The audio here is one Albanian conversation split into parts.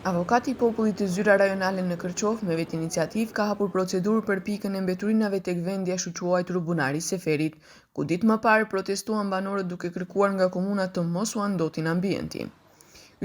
Avokati i popullit të zyra rajonale në Kërçov me vetë iniciativë ka hapur procedurë për pikën e mbeturinave tek vendi ashtu quajtur Bunari Seferit, ku ditë më parë protestuan banorët duke kërkuar nga komuna të mos u andotin ambienti.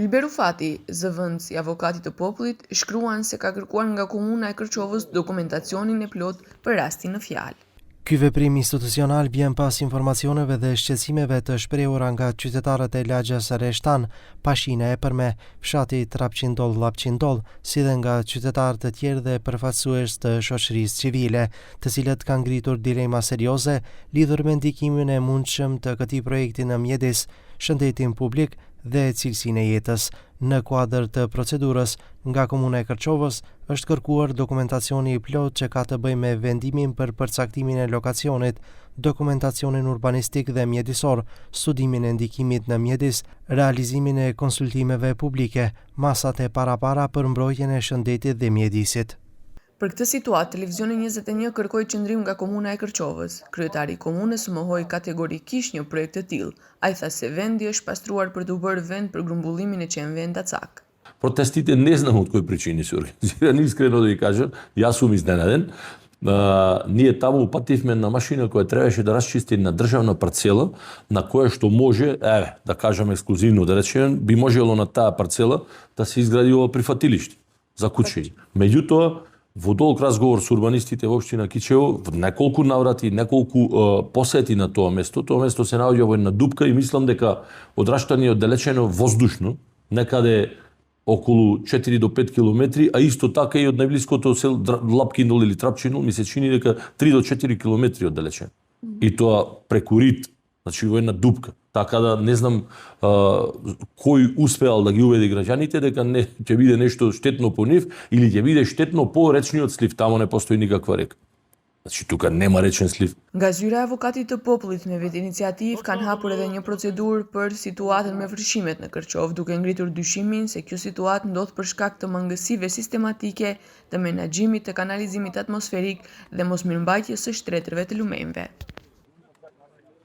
Ylber Rufati, zëvendës i avokatit të popullit, shkruan se ka kërkuar nga komuna e Kërçovës dokumentacionin e plot për rastin në fjalë. Ky veprim institucional vjen pas informacioneve dhe shqetësimeve të shprehura nga qytetarët e lagjës Reshtan, Pashina e Përme, fshati Trapqindoll-Llapqindoll, si dhe nga qytetarë të tjerë dhe përfaqësues të shoqërisë civile, të cilët kanë ngritur dilema serioze lidhur me ndikimin e mundshëm të këtij projekti në mjedis, shëndetin publik dhe cilësinë e jetës. Në kuadër të procedurës, nga Komuna e Kërçovës është kërkuar dokumentacioni i plot që ka të bëjë me vendimin për përcaktimin e lokacionit, dokumentacionin urbanistik dhe mjedisor, studimin e ndikimit në mjedis, realizimin e konsultimeve publike, masat e parapara për mbrojtjen e shëndetit dhe mjedisit. Për këtë situatë, Televizioni 21 kërkoi qendrim nga Komuna e Kërçovës. Kryetari i komunës mohoi kategorikisht një projekt të tillë. Ai tha se vendi është pastruar për të bërë vend për grumbullimin e qenëve Ndacak. Protestите не знаат кој причини се организирани, искрено да ви кажам, јас сум изненаден. Ние таму упативме на машина која требаше да расчисти на државна парцела, на која што може, да кажам ексклузивно да речем, би можело на таа парцела да се изгради ова прифатилиште за кучиња. Меѓутоа, во долг разговор со урбанистите во општина Кичево, неколку наврати, неколку посети на тоа место се наоѓа во една дупка и мислам дека одрашта ни оддалечено воздушно, некаде околу 4 до 5 километри, а исто така и од најблиското сел Llapqindoll или Trapqindoll ми се чини дека 3 до 4 километри оддалечено. И тоа преку рит, значи во една дупка. Така да не знам кој успеал да ги убеди граѓаните дека не ќе биде нешто штетно по нив или ќе биде штетно по речниот слив, тамо не постои никаква река. Значи тука нема речен слив. Nga zyra e avokatit të popullit me vetë iniciativë kanë hapur edhe një procedurë për situatën me vrishimet në Kërçov, duke ngritur dyshimin se kjo situatë ndodh për shkak të mangësive sistematike të menaxhimit të kanalizimit atmosferik dhe mosmirëmbajtjes së shtretërve të lumenjve.